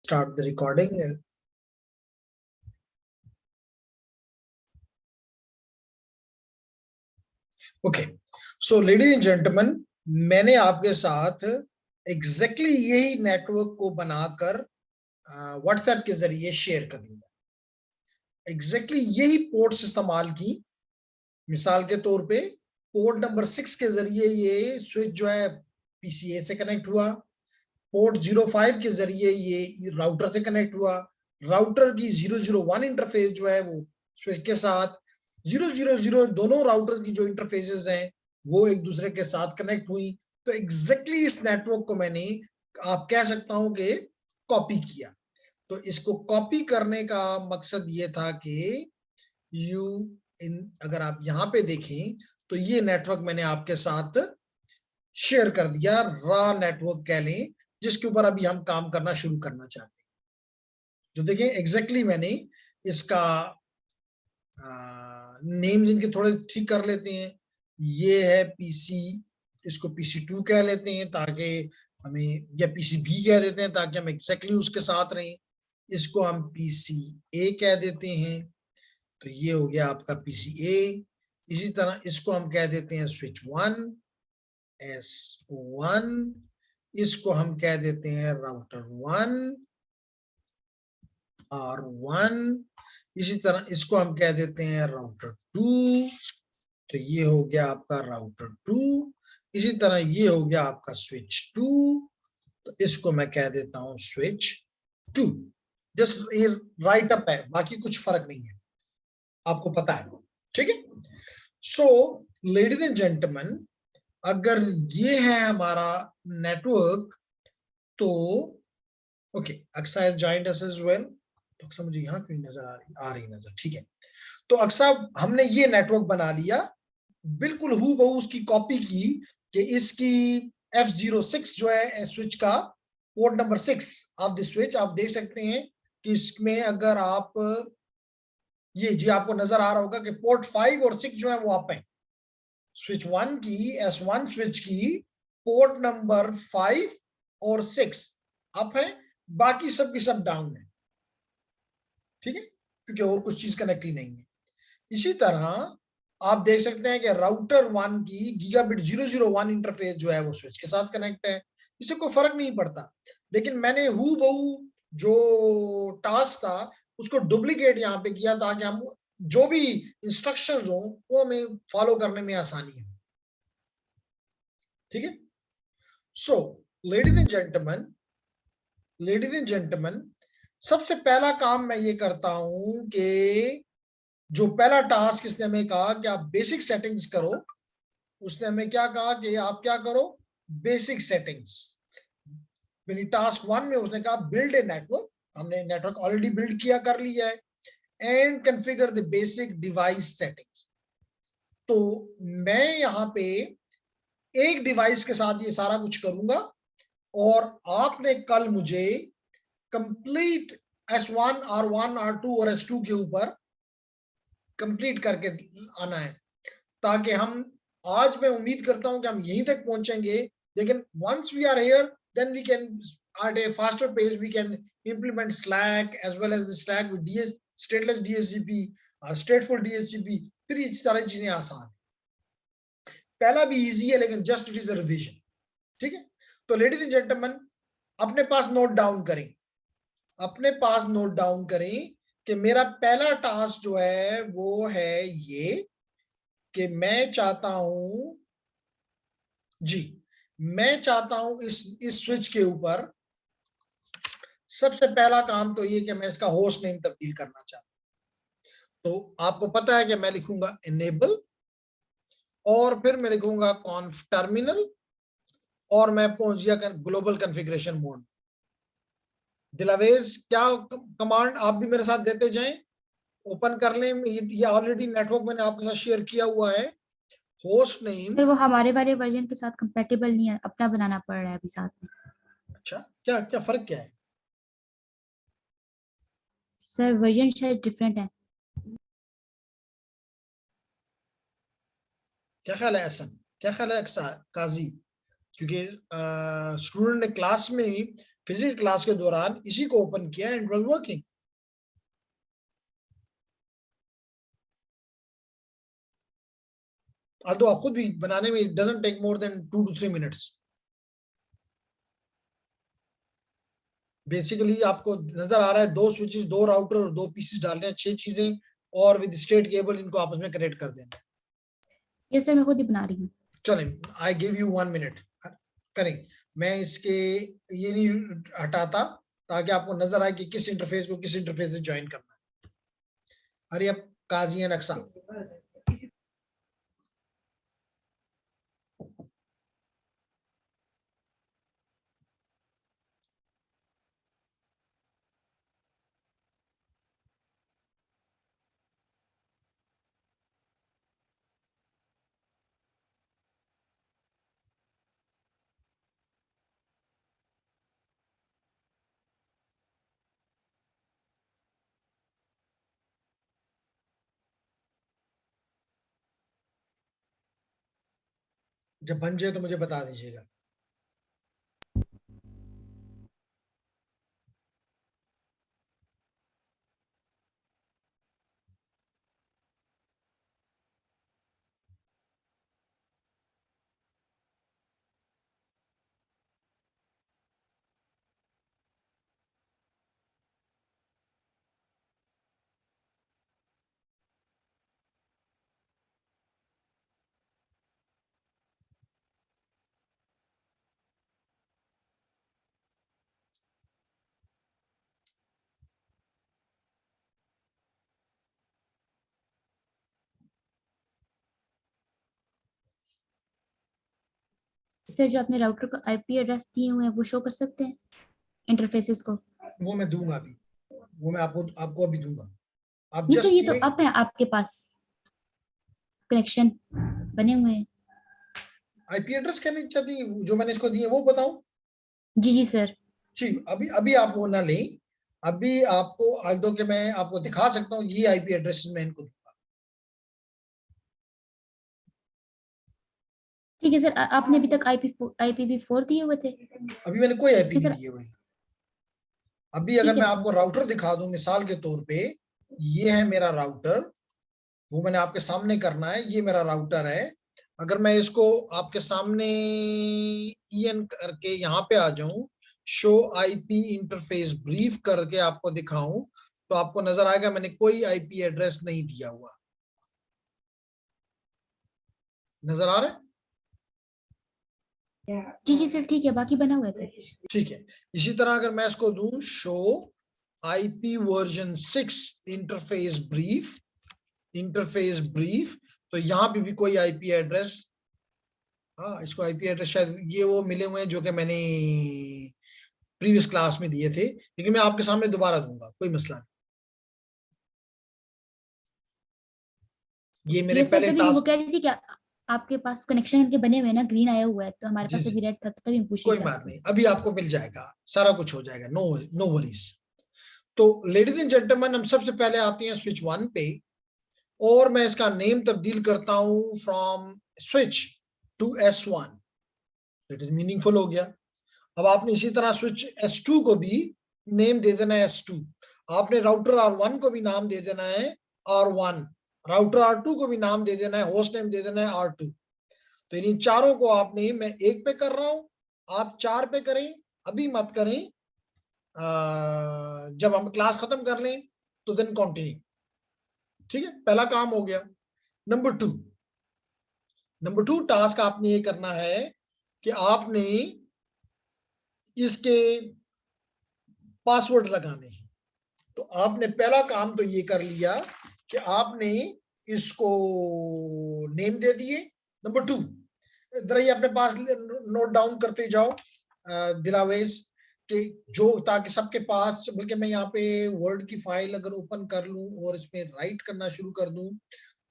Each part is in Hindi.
start the recording. Okay, so ladies and gentlemen, मैंने आपके साथ एग्जैक्टली यही नेटवर्क को बनाकर व्हाट्सएप के जरिए शेयर कर लिया। एग्जैक्टली यही पोर्ट्स इस्तेमाल की। मिसाल के तौर पे पोर्ट नंबर 6 के जरिए ये स्विच जो है पीसीए से कनेक्ट हुआ, पोर्ट 05 के जरिए ये राउटर से कनेक्ट हुआ, राउटर की 001 इंटरफेस जो है वो स्विच के साथ, 000 दोनों राउटर की जो इंटरफेसेस हैं वो एक दूसरे के साथ कनेक्ट हुई। तो एग्जैक्टली इस नेटवर्क को मैंने, आप कह सकता हूं कि कॉपी किया। तो इसको कॉपी करने का मकसद ये था कि अगर आप यहाँ पे देखें तो ये नेटवर्क मैंने आपके साथ शेयर कर दिया, रॉ नेटवर्क कह लें, जिसके ऊपर अभी हम काम करना शुरू करना चाहते हैं। तो देखें एग्जैक्टली मैंने इसका नेम जिनके थोड़े ठीक कर लेते हैं। ये है पीसी, इसको PC2 कह लेते हैं ताकि हमें, या PCB कह देते हैं ताकि हम एग्जैक्टली उसके साथ रहें। इसको हम PCA कह देते हैं, तो ये हो गया आपका PCA। इसी तरह इसको हम कह देते हैं स्विच 1 S1, इसको हम कह देते हैं राउटर 1 R1, इसी तरह इसको हम कह देते हैं राउटर 2, तो ये हो गया आपका राउटर 2। इसी तरह ये हो गया आपका स्विच 2, तो इसको मैं कह देता हूं स्विच 2। जस्ट ये राइट अप है, बाकी कुछ फर्क नहीं है, आपको पता है, ठीक है। सो लेडीज एंड जेंटलमैन, अगर ये है हमारा नेटवर्क तो okay, Aqsa has joined us as well. तो अक्सा मुझे यहाँ क्यों नजर आ रही नजर, ठीक है। तो अक्सा हमने ये नेटवर्क बना लिया, बिल्कुल हूबहू उसकी कॉपी की कि इसकी F06 जो है स्विच का port number 6 of the switch, आप देख सकते हैं कि इसमें अगर आप ये जी आपको नजर आ रहा होगा कि पोर्ट 5 और 6 जो है वो अप है। स्विच 1 की S1 स्विच की पोर्ट नंबर 5 और 6 अप है, बाकी सब की सब डाउन है, ठीक है, क्योंकि और कुछ चीज कनेक्ट ही नहीं है। इसी तरह आप देख सकते हैं कि राउटर 1 की गीगाबिट 001 इंटरफेस जो है वो स्विच के साथ कनेक्ट है। इससे कोई फर्क नहीं पड़ता, लेकिन मैंने हूबहू जो टास्क था उसको डुप्लीकेट यहाँ पे किया ताकि हम जो भी इंस्ट्रक्शंस हो वो हमें फॉलो करने में आसानी हो, ठीक है। सो लेडीज एंड जेंटलमैन, सबसे पहला काम मैं ये करता हूं कि जो पहला टास्क इसने हमें कहा कि आप बेसिक सेटिंग्स करो, उसने हमें क्या कहा कि आप क्या करो, बेसिक सेटिंग्स। टास्क 1 में उसने कहा बिल्ड ए नेटवर्क, हमने नेटवर्क ऑलरेडी बिल्ड किया कर लिया है, and configure the basic device settings. तो मैं यहाँ पे एक डिवाइस के साथ ये सारा कुछ करूंगा और आपने कल मुझे कंप्लीट S1 R1 R2 और S2 के ऊपर कंप्लीट करके आना है, ताकि हम, आज मैं उम्मीद करता हूं कि हम यहीं तक पहुंचेंगे, लेकिन once we are here then we can at a faster pace we can implement Slack as well as the Slack with stateless DHCP, stateful DHCP, फिर इस तरह चीजें आसान। पहला भी इजी है लेकिन just it is a revision, ठीक है। तो लेडीज एंड जेंटलमैन, अपने पास नोट डाउन करें, अपने पास नोट डाउन करें कि मेरा पहला टास्क जो है वो है ये कि मैं चाहता हूं जी, मैं चाहता हूं इस स्विच के ऊपर सबसे पहला काम तो ये कि मैं इसका होस्ट नेम तब्दील करना चाहता हूं। तो आपको पता है कि मैं लिखूंगा इनेबल और फिर मैं लिखूंगा कॉन्फ टर्मिनल और मैं पहुंच गया ग्लोबल कॉन्फ़िगरेशन मोड। दिलावेज, क्या कमांड आप भी मेरे साथ देते जाएं, ओपन कर लें। ये ऑलरेडी नेटवर्क मैंने आपके साथ शेयर किया हुआ है। होस्ट नेम, सर वो हमारे वाले वर्जन के साथ कंपैटिबल नहीं है, अपना बनाना पड़ रहा है अभी साथ में। अच्छा, क्या क्या फर्क क्या है सर वर्जन शायद डिफरेंट है। क्या ख्याल है एहसन, क्या ख्याल है काजी? क्योंकि स्टूडेंट ने क्लास में फिजिक्स क्लास के दौरान इसी को ओपन किया एंड वाज वर्किंग। तो आप खुद भी बनाने में doesn't take more than 2 to 3 minutes. Basically आपको नजर आ रहा है 2 स्विचेस, 2 राउटर और 2 पीसेस डालने हैं, 6 चीजें और विद स्ट्रेट केबल इनको आपस में कनेक्ट कर देना है। ये सर मैं खुद ही बना रही हूँ। चलें, आई गिव यू 1 मिनट करें। मैं इसके ये नहीं हटाता ताकि आपको नजर आए कि किस इंटरफेस को किस इंटरफेस से ज्वाइन करना है। अरे अब काजी नक्शा जब बन जाए तो मुझे बता दीजिएगा। सर जो आपने राउटर को आईपी एड्रेस दिए हुए हैं वो शो कर सकते हैं इंटरफेसेस को? वो मैं दूंगा अभी, वो मैं आपको अभी दूंगा। आप नहीं सर, जस्ट ये तो ये अब है आपके पास कनेक्शन बने हुए हैं। आईपी एड्रेस कहने चाहती हैं जो मैंने इसको दिए वो बताऊं? जी जी सर। जी, अभी अभी आप वो ना लें, अभी आपको although कि मैं आपको दिखा सकता हूँ ये आईपी एड्रेस मैं इनको दूंगा। ठीक है सर, आपने अभी तक IPv4 दिए हुए थे? अभी मैंने कोई आईपी ठीक नहीं है सर। दिए हुए। अभी अगर ठीक है मैं सर। आपको राउटर दिखा दूं मिसाल के तौर पे, ये है मेरा राउटर, वो मैंने आपके सामने करना है, ये मेरा राउटर है। अगर मैं इसको आपके सामने ईएन करके यहाँ पे आ जाऊं, शो आईपी इंटरफेस ब्रीफ करके आपको दिखाऊं, तो आपको नजर आएगा मैंने कोई आईपी एड्रेस नहीं दिया हुआ। नजर आ रहा है? जी जी सर, ठीक है, बाकी बना हुआ है। ठीक है। इसी तरह अगर मैं इसको दूं show IP version 6 interface brief, तो यहाँ पे भी कोई आईपी एड्रेस, हाँ इसको आईपी एड्रेस शायद ये वो मिले हुए हैं जो कि मैंने प्रीवियस क्लास में दिए थे, लेकिन मैं आपके सामने दोबारा दूंगा, कोई मसला नहीं। ये मेरे ये सर पहले तभी वो टास्क, कह रही थी कि आपके पास कनेक्शन उनके बने हुए हैं ना, ग्रीन आया हुआ है, तो हमारे जी पास जी अभी रेड था तो तभी हम पूछ रही कोई थी बात आपसे। नहीं, अभी आपको मिल जाएगा, सारा कुछ हो जाएगा, नो नो वरीज। तो लेडीज एंड जेंटलमैन, हम सबसे पहले आते हैं स्विच 1 पे, और मैं इसका नेम तब्दील करता हूं from switch to S1। It is meaningful हो गया। अब आपने इसी तरह स्विच S2 को भी नेम दे देना है S2। आपने राउटर R1 को भी नाम दे देना है R1। राउटर R2 को भी नाम दे देना है, होस्ट नेम दे देना है R2। तो इन चारों को आपने, मैं 1 पे कर रहा हूं, आप 4 पे करें, अभी मत करें, जब हम क्लास खत्म कर लें तो देन कंटिन्यू। ठीक है, पहला काम हो गया। नंबर टू टास्क आपने ये करना है कि आपने इसके पासवर्ड लगाने हैं। तो आपने पहला काम तो ये कर लिया कि आपने इसको नेम दे दिए। नंबर टू, जरा ये अपने पास नोट डाउन करते जाओ दिलावेश कि जो, ताकि सबके पास, बल्कि मैं यहाँ पे वर्ड की फाइल अगर ओपन कर लूं और इसमें राइट करना शुरू कर दूं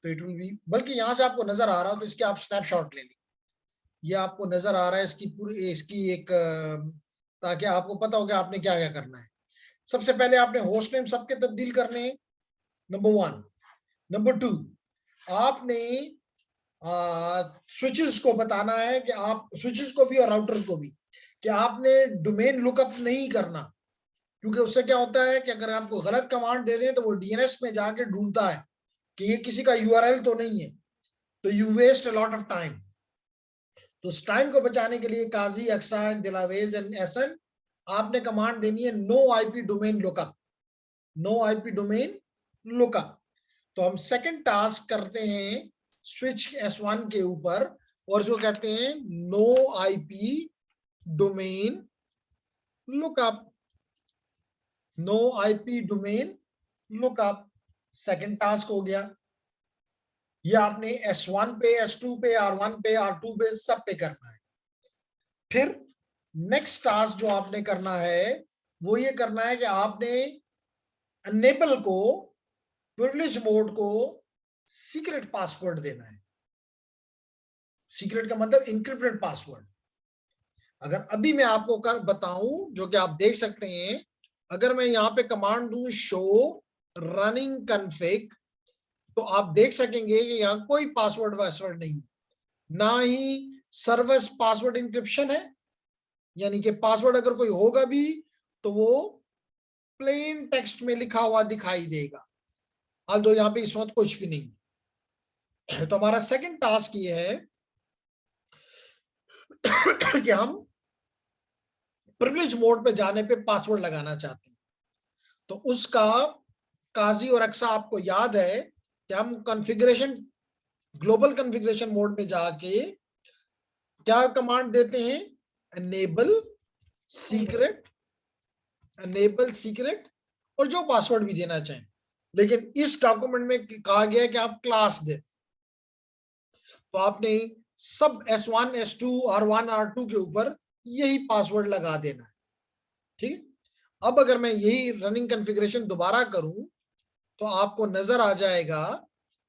तो इट विल बी, बल्कि यहाँ से आपको नजर आ रहा हो तो इसके आप स्नैपशॉट ले लें। ये आपको नजर आ रहा है इसकी पूरी, इसकी एक ताकि आपको पता हो कि आपने क्या क्या करना है। सबसे पहले आपने होस्ट नेम सबके तब्दील करने हैं, नंबर 1। नंबर 2, आपने स्विचेस को बताना है कि आप स्विचेस को भी और राउटर्स को भी कि आपने डोमेन लुकअप नहीं करना, क्योंकि उससे क्या होता है कि अगर आपको गलत कमांड दे दें तो वो डीएनएस में जाके ढूंढता है कि ये किसी का यूआरएल तो नहीं है, तो you waste a lot of time. तो उस टाइम को बचाने के लिए काजी, अक्सा, दिलावेज एंड एसन आपने कमांड देनी है no IP domain lookup, no IP domain lookup. तो हम सेकंड टास्क करते हैं स्विच S1 के ऊपर और जो कहते हैं no IP domain lookup, no IP domain lookup second task हो गया। ये आपने S1 पे, S2 पे, R1 पे, R2 पे सब पे करना है। फिर नेक्स्ट टास्क जो आपने करना है वो ये करना है कि आपने एनेबल को, प्रिविलेज मोड को सीक्रेट पासवर्ड देना है। सीक्रेट का मतलब इंक्रिप्टेड पासवर्ड। अगर अभी मैं आपको कर बताऊं, जो कि आप देख सकते हैं, अगर मैं यहां पे कमांड दूं शो रनिंग कन्फिग, तो आप देख सकेंगे कि यहां कोई पासवर्ड वासवर्ड नहीं, ना ही सर्विस पासवर्ड इंक्रिप्शन है, यानी कि पासवर्ड अगर कोई होगा भी तो वो प्लेन टेक्स्ट में लिखा हुआ दिखाई देगा, although यहां पे इस वक्त कुछ भी नहीं। तो हमारा सेकंड टास्क ये है कि हम प्रिविलेज मोड पे जाने पे पासवर्ड लगाना चाहते हैं। तो उसका काजी और अक्सा आपको याद है कि हम कॉन्फ़िगरेशन, ग्लोबल कॉन्फ़िगरेशन मोड में जाके क्या कमांड देते हैं, एनेबल सीक्रेट, एनेबल सीक्रेट और जो पासवर्ड भी देना चाहें। लेकिन इस डॉक्यूमेंट में कहा गया है कि आप क्लास दे, तो आपने सब S1, S2, R1, R2 के ऊपर यही पासवर्ड लगा देना है। ठीक है। अब अगर मैं यही रनिंग कॉन्फ़िगरेशन दोबारा करूं तो आपको नजर आ जाएगा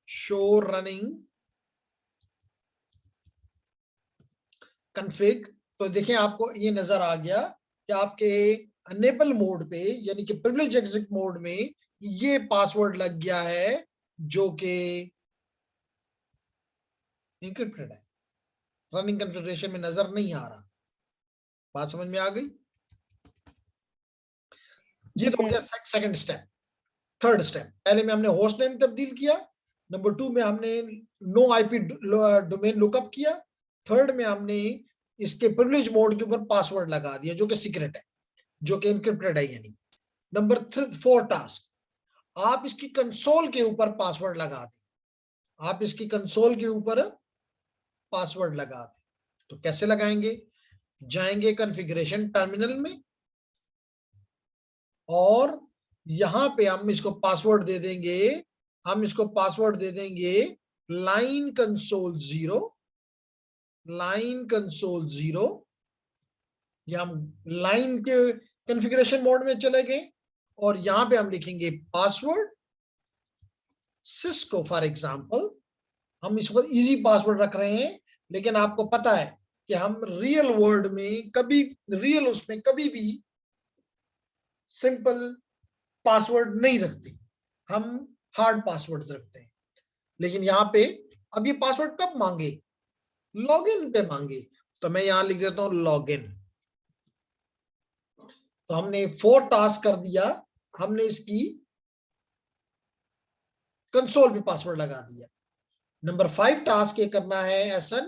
शो रनिंग कॉन्फ़िग। तो देखें आपको ये नजर आ गया कि आपके एनेबल मोड पे, यानी कि प्रिविलेज एग्जिट मोड में ये पासवर्ड लग गया है जो कि इंक्रिप्टेड है, रनिंग कॉन्फ़िगरेशन में नजर नहीं आ रहा। बात समझ में आ गई? ये तो हो गया सेकंड स्टेप। थर्ड स्टेप, पहले में हमने होस्ट नेम तब्दील किया, नंबर 2 में हमने नो आईपी डोमेन लुकअप किया, थर्ड में हमने इसके प्रिविलेज मोड के ऊपर पासवर्ड लगा दिया जो कि सीक्रेट है, जो कि इनक्रिप्टेड है। यानी नंबर 4 टास्क, आप इसकी कंसोल के ऊपर पासवर्ड लगा दें, आप इसकी कंसोल के ऊपर पासवर्ड लगा दें। तो कैसे लगाएंगे, जाएंगे कॉन्फ़िगरेशन टर्मिनल में और यहां पे हम इसको पासवर्ड दे देंगे, हम इसको पासवर्ड दे देंगे लाइन कंसोल 0, लाइन कंसोल 0। या हम लाइन के कॉन्फ़िगरेशन मोड में चले गए और यहां पे हम लिखेंगे पासवर्ड सिस्को फॉर एग्जांपल। हम इस वक्त इजी पासवर्ड रख रहे हैं, लेकिन आपको पता है कि हम रियल वर्ल्ड में कभी, रियल उसमें कभी भी सिंपल पासवर्ड नहीं रखते, हम हार्ड पासवर्ड रखते हैं। लेकिन यहाँ पे अब ये पासवर्ड कब मांगे, लॉगिन पे मांगे, तो मैं यहां लिख देता हूं लॉगिन। तो हमने 4 टास्क कर दिया, हमने इसकी कंसोल पे पासवर्ड लगा दिया। नंबर 5 टास्क ये करना है ऐसा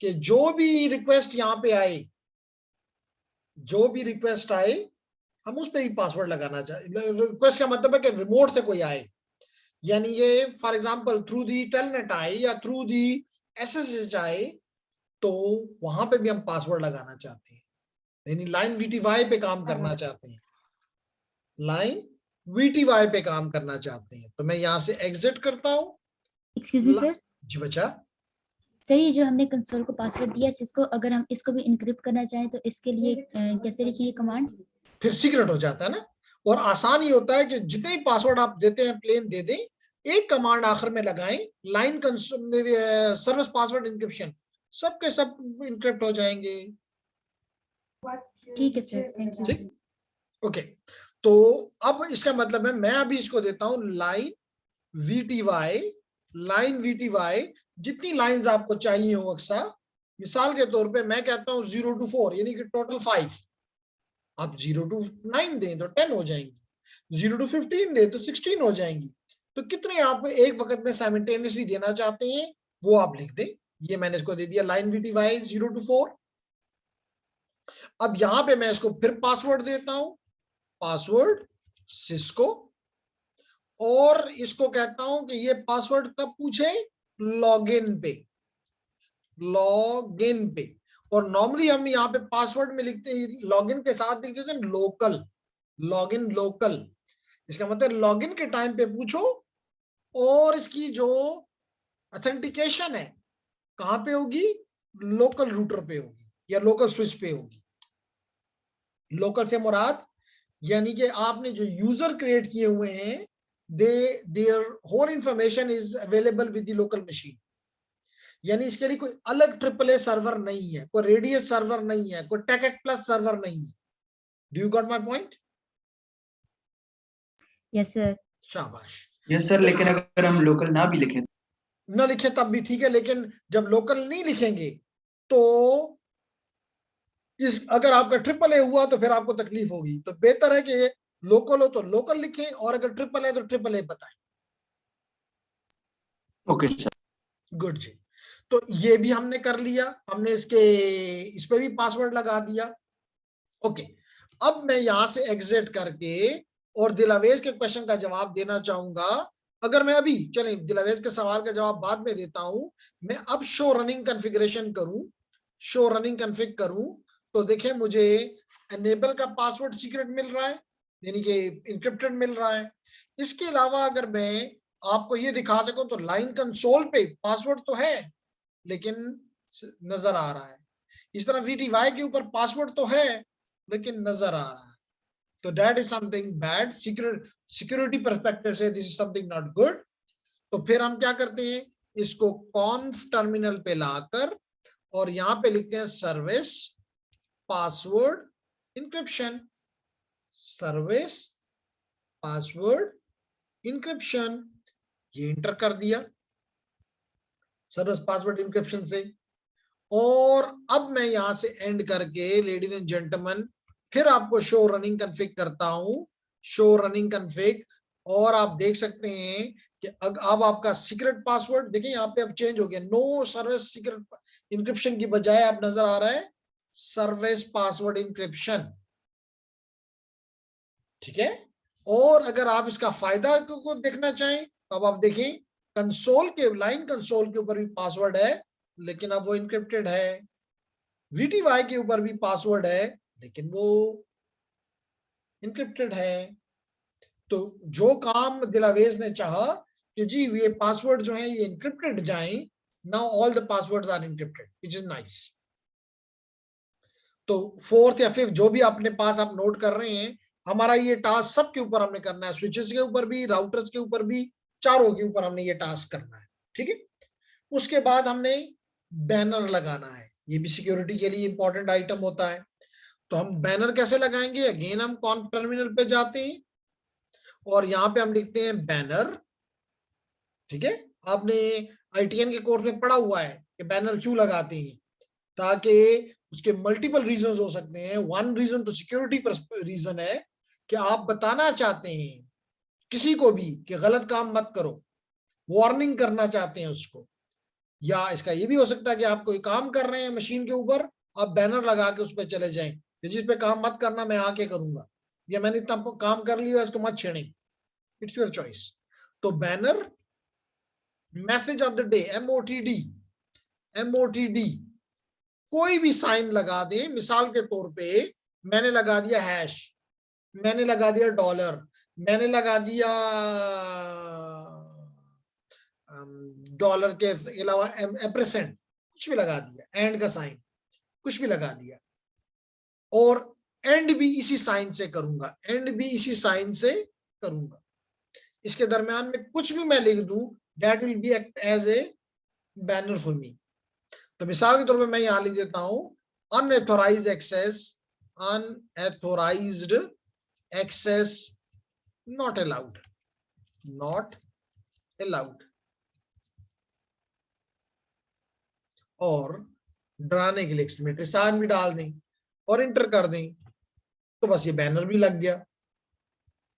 कि जो भी रिक्वेस्ट यहां पे आए, जो भी रिक्वेस्ट आए हम उस पर भी पासवर्ड लगाना चाहिए। रिक्वेस्ट का मतलब है कि रिमोट से कोई आए, यानी ये for example through the telnet आए या थ्रू दी एसएसएच आए, तो वहां पे भी हम पासवर्ड लगाना चाहते हैं, यानी लाइन वीटीवाई पे काम करना चाहते हैं, लाइन वीटीवाई पे काम करना चाहते हैं। तो मैं यहां से एग्जिट करता हूं। एक्सक्यूज मी सर, जी बच्चा। सर ये जो हमने कंसोल को पासवर्ड दिया है, इसको अगर हम इसको भी इनक्रिप्ट करना चाहें तो इसके लिए कैसे लिखेंगे कमांड? फिर सीक्रेट हो जाता है ना, और आसान ही होता है कि जितने ही पासवर्ड आप देते हैं प्लेन दे दें, एक कमांड आखिर में लगाएं, लाइन सर्विस पासवर्ड इंक्रिप्शन, सबके सब इंक्रिप्ट हो जाएंगे। ठीक है सर, थैंक यू। ठीक, ओके। तो अब इसका मतलब है मैं अभी इसको देता हूं लाइन वीटीवाई, लाइन VTY जितनी लाइंस आपको चाहिए हो अक्सर, मिसाल के तौर पे मैं कहता हूं 0 to 4 यानी कि टोटल 5, आप 0 to 9 दें तो 10 हो जाएंगी, 0 to 15 दें तो 16 हो जाएंगी। तो कितने आप एक वक्त में साइमल्टेनियसली देना चाहते हैं वो आप लिख दें। ये मैंने इसको दे दिया लाइन VTY 0 to 4। अब यहां पे मैं इसको फिर पासवर्ड देता हूं, पासवर्ड सिस्को, और इसको कहता हूं कि ये पासवर्ड कब पूछे, लॉगिन पे, लॉगिन पे। और नॉर्मली हम यहाँ पे पासवर्ड में लिखते हैं, लॉगिन के साथ लिख देते हैं लोकल, लॉगिन लोकल। इसका मतलब लॉगिन के टाइम पे पूछो और इसकी जो ऑथेंटिकेशन है कहां पे होगी, लोकल रूटर पे होगी या लोकल स्विच पे होगी। लोकल से मुराद यानी कि आपने जो यूजर क्रिएट किए हुए हैं, there whole information is available with the local machine. यानी इसके लिए कोई अलग AAA सर्वर नहीं है, कोई रेडियस सर्वर नहीं है, कोई टेक प्लस सर्वर नहीं है। Do you got my point? Yes sir. शाबाश। यस सर, लेकिन अगर हम लोकल ना भी लिखें, ना लिखे तब भी ठीक है, लेकिन जब लोकल नहीं लिखेंगे तो इस अगर आपका AAA हुआ तो फिर आपको तकलीफ होगी। तो बेहतर है कि लोकल हो तो लोकल लिखें, और अगर AAA तो AAA बताएं। Okay sir. गुड जी। तो ये भी हमने कर लिया, हमने इस पे भी पासवर्ड लगा दिया। ओके, अब मैं यहां से एग्जिट करके और दिलावेज के क्वेश्चन का जवाब देना चाहूंगा। अगर मैं अभी चले दिलावेज के सवाल का जवाब बाद में देता हूं, मैं अब शो रनिंग कॉन्फ़िगरेशन करूं, शो रनिंग कॉन्फ़िग करूं, तो देखें मुझे एनेबल का पासवर्ड सीक्रेट मिल रहा है, यानी कि इंक्रिप्टेड मिल रहा है। इसके अलावा अगर मैं आपको ये दिखा सकूं तो लाइन कंसोल पे पासवर्ड तो है लेकिन नजर आ रहा है। इस तरह VTY के ऊपर पासवर्ड तो है लेकिन नजर आ रहा है। तो that is something bad, security perspective से this is something not good. तो फिर हम क्या करते हैं, इसको कॉन्फ टर्मिनल पे लाकर और यहां पे लिखते हैं service password encryption, service password encryption, ये इंटर कर दिया सर्विस पासवर्ड इंक्रिप्शन से। और अब मैं यहां से एंड करके लेडीज एंड जेंटलमैन फिर आपको शो रनिंग कॉन्फ़िग करता हूं, शो रनिंग कॉन्फ़िग। और आप देख सकते हैं कि अब आपका सीक्रेट पासवर्ड देखिए यहां पे अब चेंज हो गया, नो सर्विस सीक्रेट इंक्रिप्शन की बजाय अब नजर आ रहा है सर्विस पासवर्ड इंक्रिप्शन। ठीक है। और अगर आप इसका फायदा को देखना चाहें तो अब आप देखें कंसोल के लाइन कंसोल के ऊपर भी पासवर्ड है लेकिन अब वो इंक्रिप्टेड है, VTY के ऊपर भी पासवर्ड है लेकिन वो इंक्रिप्टेड है। तो जो काम दिलावेज ने चाहा कि जी ये पासवर्ड जो है ये इंक्रिप्टेड जाएं, now all the passwords are encrypted, which is nice. तो फोर्थ या फिफ्थ जो भी अपने पास आप नोट कर रहे हैं, हमारा ये टास्क सबके ऊपर हमने करना है, स्विचेस के ऊपर भी, राउटर्स के ऊपर भी, चारों के ऊपर हमने ये टास्क करना है। ठीक है। उसके बाद हमने बैनर लगाना है, ये भी सिक्योरिटी के लिए इंपॉर्टेंट आइटम होता है। तो हम बैनर कैसे लगाएंगे, अगेन हम कॉन्फ टर्मिनल पे जाते हैं और यहाँ पे हम लिखते हैं बैनर। ठीक है। आपने ITN के कोर्स में पढ़ा हुआ है कि बैनर क्यों लगाते हैं, ताकि उसके मल्टीपल रीजन हो सकते हैं। वन रीजन तो सिक्योरिटी रीजन है कि आप बताना चाहते हैं किसी को भी कि गलत काम मत करो, वार्निंग करना चाहते हैं उसको। या इसका ये भी हो सकता है कि आप कोई काम कर रहे हैं मशीन के ऊपर, आप बैनर लगा के उस पर चले जाएं कि जिस पे काम मत करना मैं आके करूंगा, या मैंने इतना काम कर लिया इसको मत छेड़ें, इट्स योर चॉइस। तो banner, message of the day, MOTD, कोई भी साइन लगा दे। मिसाल के तौर पे मैंने लगा दिया हैश, मैंने लगा दिया डॉलर, मैंने लगा दिया डॉलर के अलावा एम्परसेंड, कुछ भी लगा दिया, एंड का साइन कुछ भी लगा दिया, और एंड भी इसी साइन से करूंगा, एंड भी इसी साइन से करूंगा। इसके दरमियान में कुछ भी मैं लिख दूं, that will be act as a banner for me. तो मिसाल के तौर पे मैं यहां लिख देता हूं unauthorised access, unauthorised access not allowed, not allowed. और डराने के लिए एक्सक्लेमेटरी साइन भी डाल दें और इंटर कर दें, तो बस ये बैनर भी लग गया।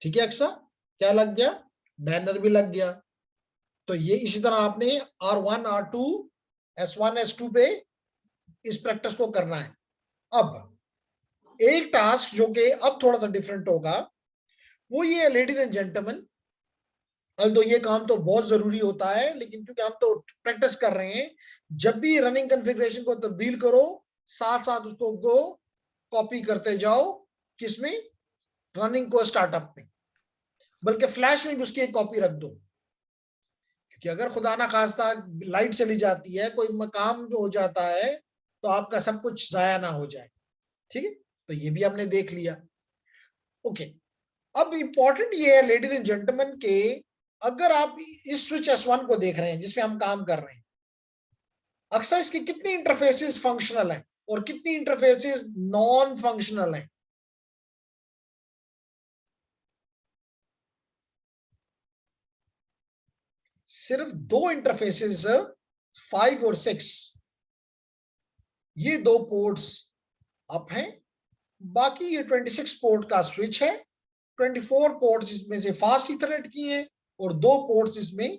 ठीक है अक्सा, क्या लग गया? बैनर भी लग गया। तो ये इसी तरह आपने R1 R2 S1 S2 पे इस प्रैक्टिस को करना है। अब एक टास्क जो कि अब थोड़ा सा डिफरेंट होगा वो ये, लेडीज एंड जेंटलमैन, तो ये काम तो बहुत जरूरी होता है, लेकिन क्योंकि हम तो प्रैक्टिस कर रहे हैं, जब भी रनिंग कॉन्फ़िगरेशन को तब्दील करो साथ साथ उसको कॉपी करते जाओ, किसमें? रनिंग को स्टार्टअप में, बल्कि फ्लैश में भी उसकी एक कॉपी रख दो, क्योंकि अगर खुदा ना खास्ता लाइट चली जाती है, कोई काम हो जाता है, तो आपका सब कुछ जाया ना हो जाए। ठीक है, तो ये भी हमने देख लिया। ओके, अब इंपॉर्टेंट ये है लेडीज एंड जेंटलमैन के, अगर आप इस स्विच S1 को देख रहे हैं जिसमें हम काम कर रहे हैं, अक्सर इसकी कितनी इंटरफेसेस फंक्शनल हैं और कितनी इंटरफेसेस नॉन फंक्शनल हैं? सिर्फ दो इंटरफेसेस, 5 और 6, ये दो पोर्ट्स अप हैं, बाकी ये 26 पोर्ट का स्विच है। 24 पोर्ट्स इसमें से फास्ट ईथरनेट की है और 2 पोर्ट्स इसमें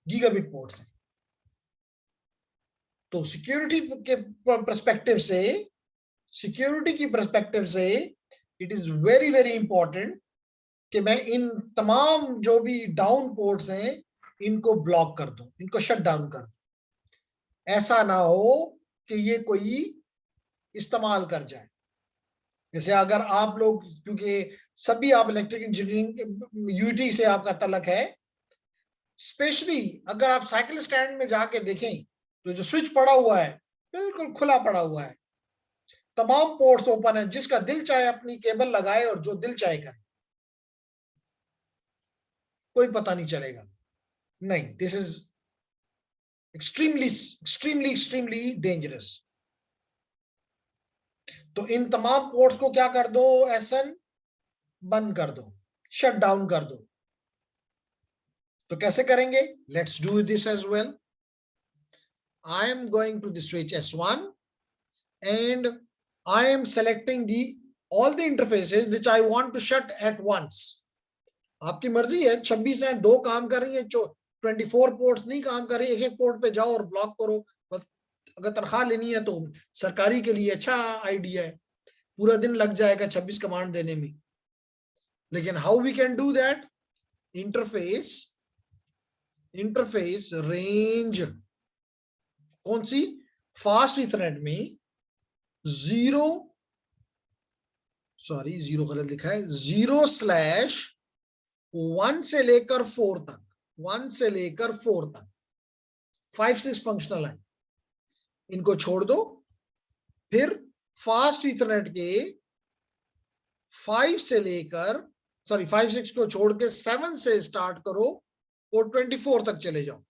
गीगाबिट पोर्ट्स हैं। तो सिक्योरिटी के पर्सपेक्टिव से, सिक्योरिटी की पर्सपेक्टिव से it is very very important कि मैं इन तमाम जो भी डाउन पोर्ट्स हैं इनको ब्लॉक कर दूं, इनको शट डाउन कर दूं। ऐसा ना हो कि ये कोई इस्तेमाल कर जाए। जैसे अगर आप लोग, क्योंकि सभी आप इलेक्ट्रिक इंजीनियरिंग यूटी से आपका तलक है, स्पेशली अगर आप साइकिल स्टैंड में जाके देखें तो जो स्विच पड़ा हुआ है बिल्कुल खुला पड़ा हुआ है, तमाम पोर्ट्स ओपन है, जिसका दिल चाहे अपनी केबल लगाए और जो दिल चाहे करे, कोई पता नहीं चलेगा। नहीं, this is extremely extremely extremely dangerous. तो इन तमाम पोर्ट्स को क्या कर दो? एसन बंद कर दो, शट डाउन कर दो। तो कैसे करेंगे? Let's do this as well. I am going to the switch S1 and I am selecting all the interfaces which I want to shut at once. आपकी मर्जी है, 26 है, 2 काम कर रही है, 24 पोर्ट्स नहीं काम कर रही, एक एक पोर्ट पे जाओ और ब्लॉक करो। बस अगर तनख्वाह लेनी है तो सरकारी के लिए अच्छा आइडिया है, पूरा दिन लग जाएगा 26 कमांड देने में। लेकिन how we can do that? Interface range कौन सी? फास्ट इथरनेट में 0 गलत लिखा है, 0/1 से लेकर 4 तक, 1 से लेकर 4 तक 5-6 फंक्शनल है, इनको छोड़ दो। फिर फास्ट इथरनेट के 5-6 को छोड़ के 7 से स्टार्ट करो और 24 तक चले जाओ।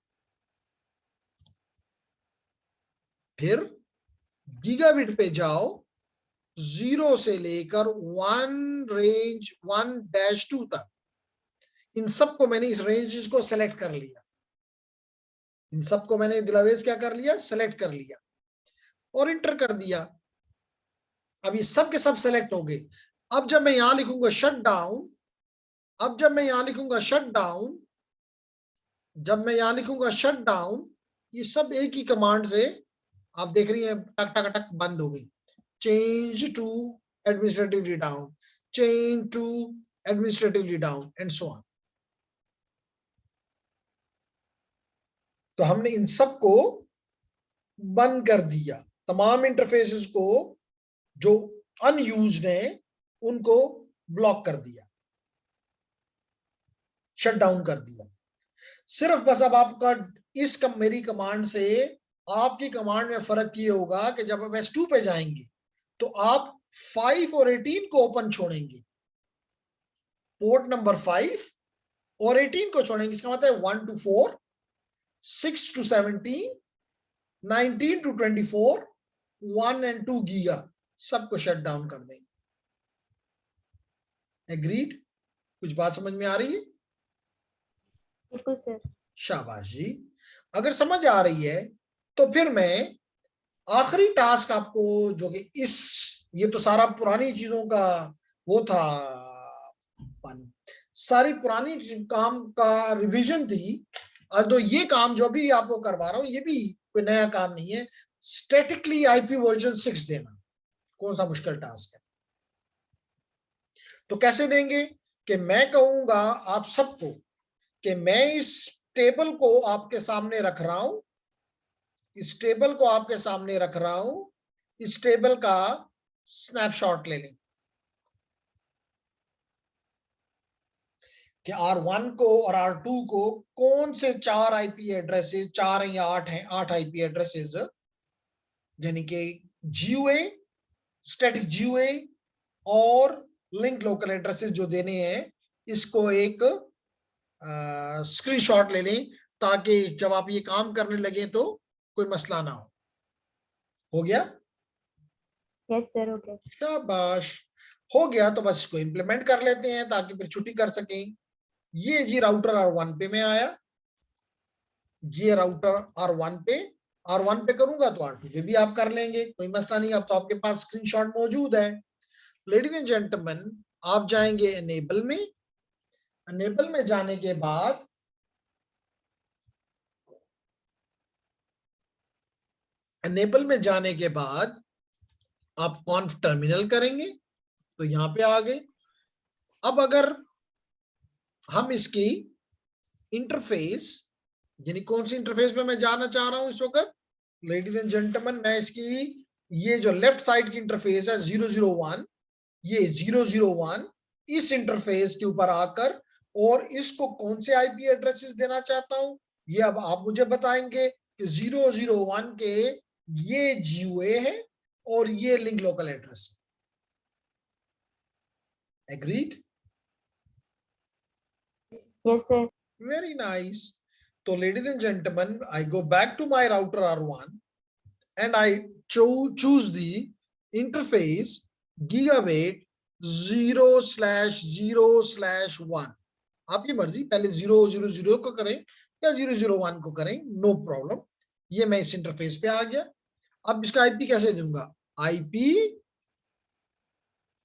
फिर गीगाबिट पे जाओ, 0 से लेकर 1 रेंज 1-2 तक। इन सबको मैंने इस रेंजेस को सेलेक्ट कर लिया, इन सबको मैंने दिलावेज क्या कर लिया? सेलेक्ट कर लिया और इंटर कर दिया। अब ये सब के सब सेलेक्ट हो गए। अब जब मैं यहां लिखूंगा शट डाउन, ये सब एक ही कमांड से आप देख रही हैं टक टक टक बंद हो गई। Change to administratively down, change to administratively down and so on. तो हमने इन सब को बंद कर दिया, तमाम इंटरफेसेस को जो अनयूज्ड हैं उनको ब्लॉक कर दिया, शट डाउन कर दिया। सिर्फ बस अब आपका मेरी कमांड से आपकी कमांड में फर्क ये होगा कि जब आप S2 पे जाएंगे तो आप 5 और 18 को ओपन छोड़ेंगे, पोर्ट नंबर 5 और 18 को छोड़ेंगे। इसका मतलब है 1 to 4, 6 to 17, 19 to 24, 1 and 2 giga सबको शट डाउन कर देंगे। एग्रीड? कुछ बात समझ में आ रही है? बिल्कुल सर। शाबाश जी। अगर समझ आ रही है तो फिर मैं आखिरी टास्क आपको, जो कि ये तो सारा पुरानी चीजों का वो था, पानी सारी पुरानी काम का रिवीजन थी। तो ये काम जो भी आपको करवा रहा हूं ये भी कोई नया काम नहीं है। स्टैटिकली आईपी वर्जन 6 देना कौन सा मुश्किल टास्क है। तो कैसे देंगे कि मैं कहूंगा आप सबको कि मैं इस टेबल को आपके सामने रख रहा हूं, इस टेबल को आपके सामने रख रहा हूं, इस टेबल का स्नैपशॉट ले लें कि R1 को और R2 को कौन से 4 आईपी एड्रेसेस, 4 हैं या 8 हैं, 8 आईपी एड्रेसेस, यानी कि GUA, स्टैटिक GUA और लिंक लोकल एड्रेसेस जो देने हैं, इसको एक स्क्रीनशॉट ले लें ताकि जब आप ये काम करने लगे तो कोई मसला ना हो गया? यस सर, हो गया। शाबाश, हो गया। तो बस इसको इंप्लीमेंट कर लेते हैं ताकि फिर छुट्टी कर सकें। ये जी राउटर R1 पे में आया, ये राउटर R1 पे करूंगा तो R2 पे भी आप कर लेंगे, कोई मसला नहीं। अब तो आपके पास स्क्रीनशॉट मौजूद है। लेडीज एंड जेंटलमैन, आप जाएंगे एनेबल में, एनेबल में जाने के बाद आप कॉन्फ टर्मिनल करेंगे तो यहां पे आ गए। अब अगर हम इसकी इंटरफेस, यानी कौन सी इंटरफेस पे मैं जाना चाह रहा हूं इस वक्त, लेडीज एंड जेंटलमैन, मैं इसकी ये जो लेफ्ट साइड की इंटरफेस है 001, ये 001 इस इंटरफेस के ऊपर आकर और इसको कौन से आईपी एड्रेसेस देना चाहता हूं ये अब आप मुझे बताएंगे कि 001 के ये GUA है और ये link local address. Agreed? Yes sir. Very nice. So ladies and gentlemen, I go back to my router R1 and I choose the interface gigabit 0/0/1। आपकी मर्जी, पहले 000 को करें या 001 को करें, नो प्रॉब्लम। ये मैं इस इंटरफेस पे आ गया। अब इसका आईपी कैसे दूंगा?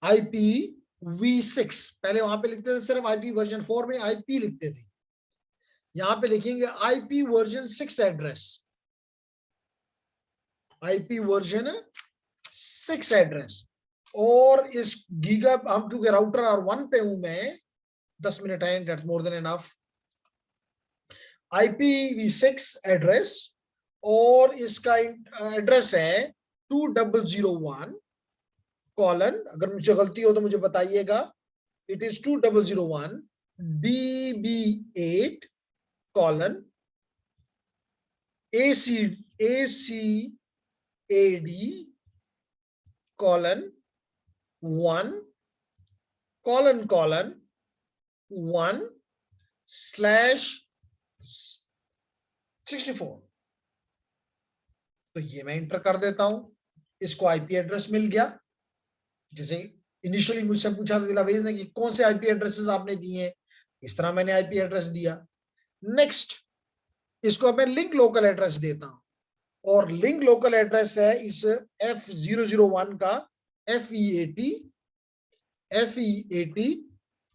IPv6, पहले वहां पे लिखते थे सिर्फ IP वर्जन 4 में IP लिखते थे, यहां पे लिखेंगे IP version 6 address, IP version 6 address. और इस गीगा, हम क्योंकि राउटर R1 पे हूं मैं, 10 मिनट है, that's more than enough. IPv6 address और इसका एड्रेस है 2001 कॉलन, अगर मुझे गलती हो तो मुझे बताइएगा, it is 2001 BB8 colon ACAD colon 1 colon 1/64। तो ये मैं इंटर कर देता हूं, इसको आईपी एड्रेस मिल गया। जैसे इनिशियली मुझसे पूछा था दिलावेज ने कि कौन से आईपी एड्रेसेस आपने दिए, इस तरह मैंने आईपी एड्रेस दिया। नेक्स्ट, इसको मैं लिंक लोकल एड्रेस देता हूं और लिंक लोकल एड्रेस है इस F001 का FE80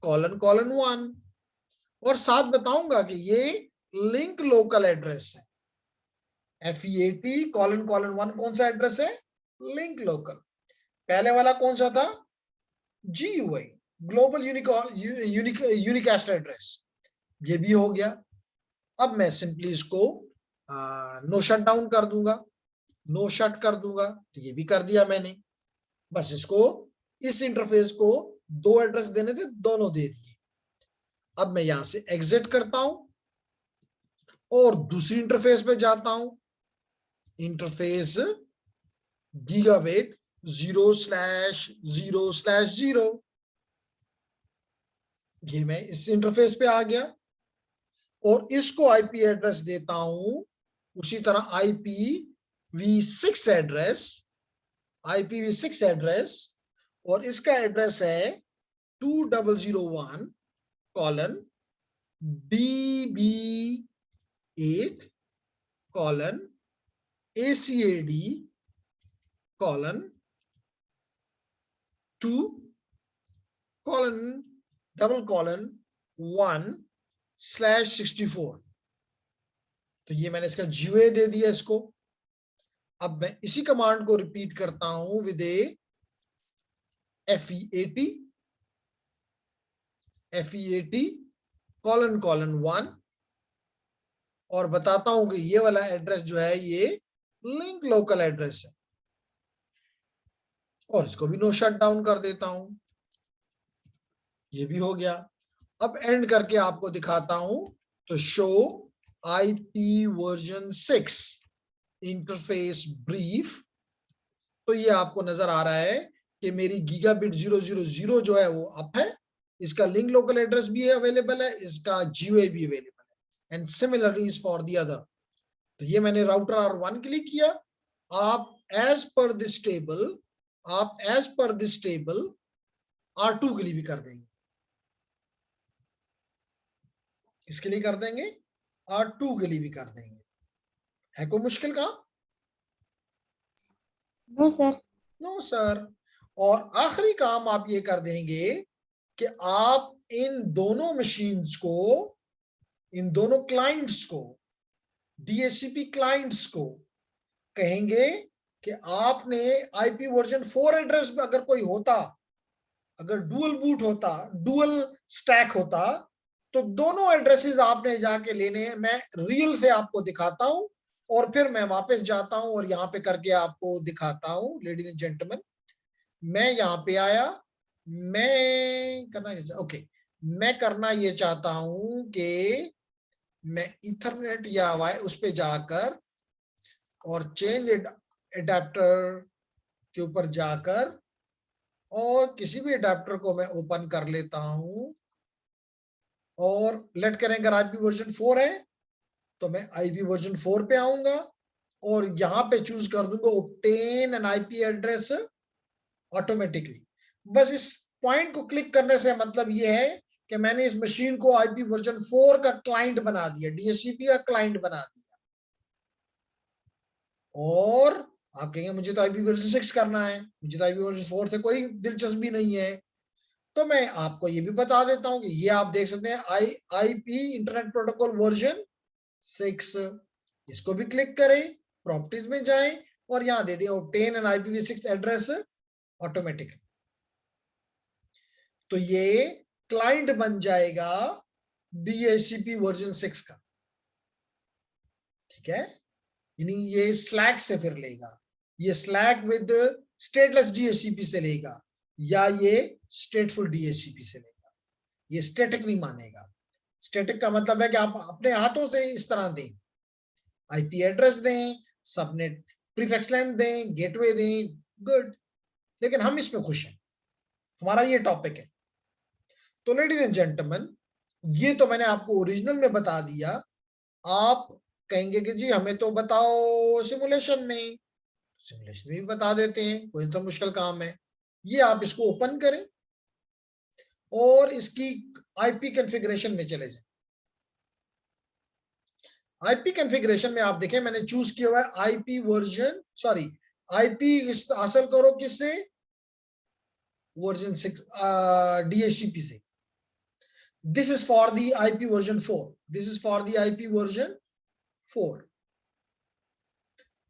कॉलन 1 और साथ बताऊंगा कि ये लिंक लोकल एड्रेस है। FE80 कॉलन 1 कौन सा एड्रेस है? Link local. पहले वाला कौन सा था? GUI, global unicast address. ये भी हो गया। अब मैं सिंपली इसको नो शट डाउन कर दूंगा, नो शट कर दूंगा, तो ये भी कर दिया मैंने। बस इसको, इस इंटरफेस को 2 एड्रेस देने थे, दोनों दे दिए। अब मैं यहां से एग्जिट करता हूं और दूसरी इंटरफेस पे जाता हूं, इंटरफेस गीगाबिट 0/0/0। ये मैं इस इंटरफेस पे आ गया और इसको आईपी एड्रेस देता हूं उसी तरह IPv6 एड्रेस और इसका एड्रेस है 2001 colon BB8 colon ACAD colon 2 colon double colon 1/64। तो ये मैंने इसका GUI दे दिया इसको। अब मैं इसी कमांड को रिपीट करता हूं विद FEAT colon 1 और बताता हूं कि ये वाला एड्रेस जो है ये लिंक लोकल एड्रेस है और इसको भी नो शट डाउन कर देता हूं। ये भी हो गया। अब एंड करके आपको दिखाता हूं तो show IP version 6 interface brief. तो ये आपको नजर आ रहा है कि मेरी गीगाबिट 000 जो है वो अप है, इसका लिंक लोकल एड्रेस भी अवेलेबल है, इसका GUI भी अवेलेबल है and similarly is for the other. तो ये मैंने राउटर R1 के लिए किया। आप as per this table R2 के लिए भी कर देंगे। किसके लिए कर देंगे? R2 के लिए भी कर देंगे। है कोई मुश्किल काम? No sir. No sir. और आखिरी काम आप ये कर देंगे कि आप इन दोनों मशीन्स को, इन दोनों क्लाइंट्स को, DHCP क्लाइंट्स को कहेंगे कि आपने IP वर्जन 4 एड्रेस में अगर कोई होता, अगर डुअल बूट होता, डुअल स्टैक होता, तो दोनों एड्रेसेस आपने जाके लेने हैं। मैं रियल से आपको दिखाता हूं और फिर मैं वापस जाता हूं और यहाँ पे करके आपको दिखाता हूं। लेडीज एंड जेंटलमैन, मैं यहाँ पे आया, मैं करना ये चाहता हूं कि मैं इथरनेट या उस पे जाकर और चेंज एडाप्टर के ऊपर जाकर और किसी भी एडाप्टर को मैं ओपन कर लेता हूं और लेट करें अगर IP वर्जन 4 है तो मैं IP वर्जन 4 पे आऊंगा और यहाँ पे चूज कर दूंगा obtain an IP address automatically. बस इस पॉइंट को क्लिक करने से मतलब ये है कि मैंने इस मशीन को IP वर्जन 4 का क्लाइंट बना दिया, DHCP का क्लाइंट बना दिया। और आप कहेंगे मुझे तो IP वर्जन 6 करना है, मुझे तो IP वर्जन 4 से कोई दिलचस्पी नहीं है। तो मैं आपको ये भी बता देता हूं कि ये आप देख सकते हैं IP इंटरनेट प्रोटोकॉल वर्जन 6। इसको भी क्लिक करें, प्रॉपर्टीज में जाएं और यहां दे दें obtain an IPv6 address automatically. तो ये क्लाइंट बन जाएगा DHCP वर्जन 6 का। ठीक है, यानी ये स्लैक से फिर लेगा, ये स्लैक विद स्टेटलेस DHCP से लेगा या ये स्टेटफुल DHCP से लेगा। ये स्टैटिक नहीं मानेगा। स्टैटिक का मतलब है कि आप अपने हाथों से इस तरह दें, IP एड्रेस दें, सबनेट प्रीफिक्स लेंथ दें, गेटवे दें, गुड, लेकिन हम इसमें खुश हैं, हमारा ये टॉपिक है। तो लेडीज एंड जेंटलमैन, ये तो मैंने आपको ओरिजिनल में बता दिया। आप कहेंगे कि जी हमें तो बताओ सिमुलेशन में, सिमुलेशन में भी बता देते हैं, कोई तो मुश्किल काम है। ये आप इसको ओपन करें और इसकी IP कॉन्फ़िगरेशन में चले जाएं। IP कॉन्फ़िगरेशन में आप देखें मैंने चूज किया हुआ है IP वर्जन, सॉरी IP हासिल करो किससे? वर्जन 6 DHCP से। This is for the IP version 4. This is for the IP version 4.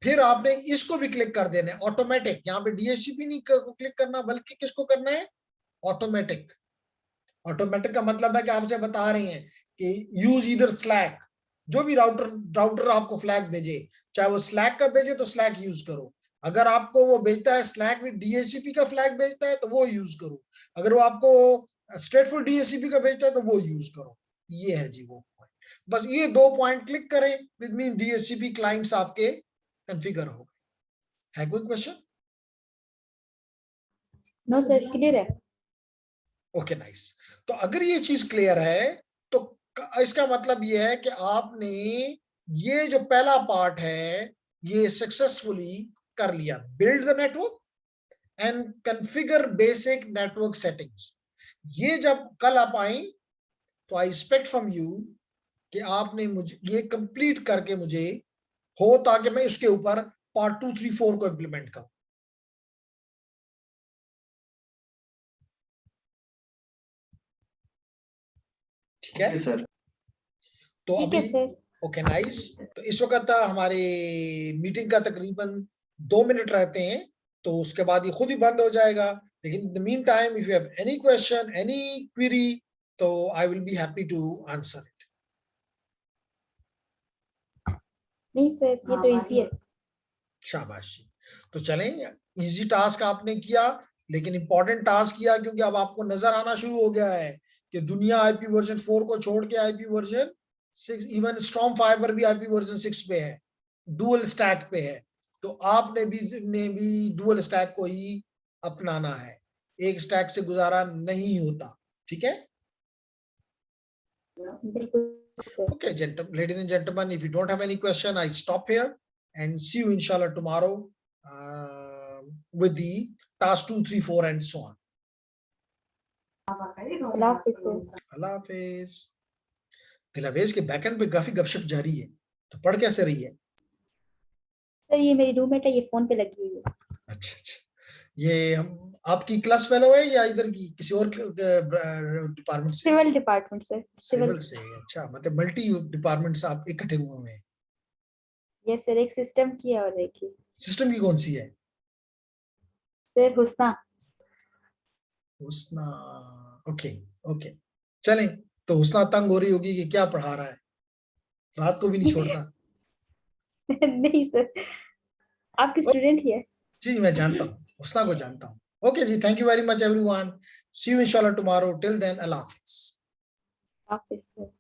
फिर आपने इसको भी क्लिक कर देना है ऑटोमेटिक। यहाँ पे DHCP नहीं क्लिक करना बल्कि किसको करना है? ऑटोमेटिक। ऑटोमेटिक का मतलब है कि आपसे बता रहे हैं कि यूज ईदर स्लैक, जो भी राउटर आपको फ्लैग भेजे, चाहे वो स्लैक का भेजे तो स्लैक यूज करो। अगर आपको वो भेजता है स्लैक में DHCP का फ्लैग भेजता है तो वो यूज करो। अगर वो आपको स्टेटफुल DHCP का भेजता है तो वो यूज करो। ये है जी वो पॉइंट। बस ये 2 पॉइंट क्लिक करें, विद मीन DHCP क्लाइंट्स आपके कॉन्फ़िगर हो गए। है कोई क्वेश्चन? नो सर, क्लियर है। Okay nice. तो अगर ये चीज क्लियर है तो इसका मतलब ये है कि आपने ये जो पहला पार्ट है ये सक्सेसफुली कर लिया। Build the network and configure basic network settings. ये जब कल आप आई तो आई एक्सपेक्ट फ्रॉम यू कि आपने मुझे ये कंप्लीट करके मुझे हो ताकि मैं इसके ऊपर पार्ट 2, 3, 4 को इम्प्लीमेंट करो। ठीक है ओके सर। तो ठीक है अभी सर। Okay nice. तो इस वक्त हमारी मीटिंग का तकरीबन 2 मिनट रहते हैं, तो उसके बाद ये खुद ही बंद हो जाएगा। लेकिन in the meantime if you have any question, any query, तो I will be happy to answer it. नहीं सर, ये तो इजी है। शाबाशी। तो चलें, इजी टास्क आपने किया, लेकिन इंपॉर्टेंट टास्क किया, क्योंकि अब आपको नजर आना शुरू हो गया है कि दुनिया आईपी वर्जन 4 को छोड़ के IP version 6, even storm fibre भी आईपी वर्जन 6 पे है, डुअल स्टैक पे है। तो आपने भी डुअल स्टैक को ही अपनाना है, एक स्टैक से गुजारा नहीं होता। ठीक है, बिल्कुल sir. okay ladies and gentlemen, if you don't have any question, I stop here and see you inshallah tomorrow with the task 2, 3, 4 and so on. अल्लाह हाफिज़ सर। अल्लाह हाफिज। दिलावेज के बैकएंड पे काफी गपशप जारी है, तो पढ़ कैसे रही है? सर ये मेरी रूममेट है, ये फोन पे लगी हुई है। अच्छा अच्छा, ये हम आपकी क्लास फेलो है या इधर की किसी और डिपार्टमेंट से? Civil department sir. सिविल से। अच्छा, मतलब मल्टी डिपार्टमेंट से आप इकट्ठे हुए हैं। ये सर एक सिस्टम की है और एक ही। सिस्टम की कौन सी है? सर हुस्ना। हुस्ना। ओके ओके, चलें। तो हुस्ना तंग हो रही होगी कि क्या पढ़ा रहा है, रात को भी नहीं छोड़ता। नहीं सर, आपकी स्टूडेंट ही है। जी मैं जानता हूँ, हुस्ना को जानता हूँ। ओके जी, thank you very much everyone, see you इंशाल्लाह टुमारो, टिल देन अल्लाह हाफिज। हाफिज़ सर।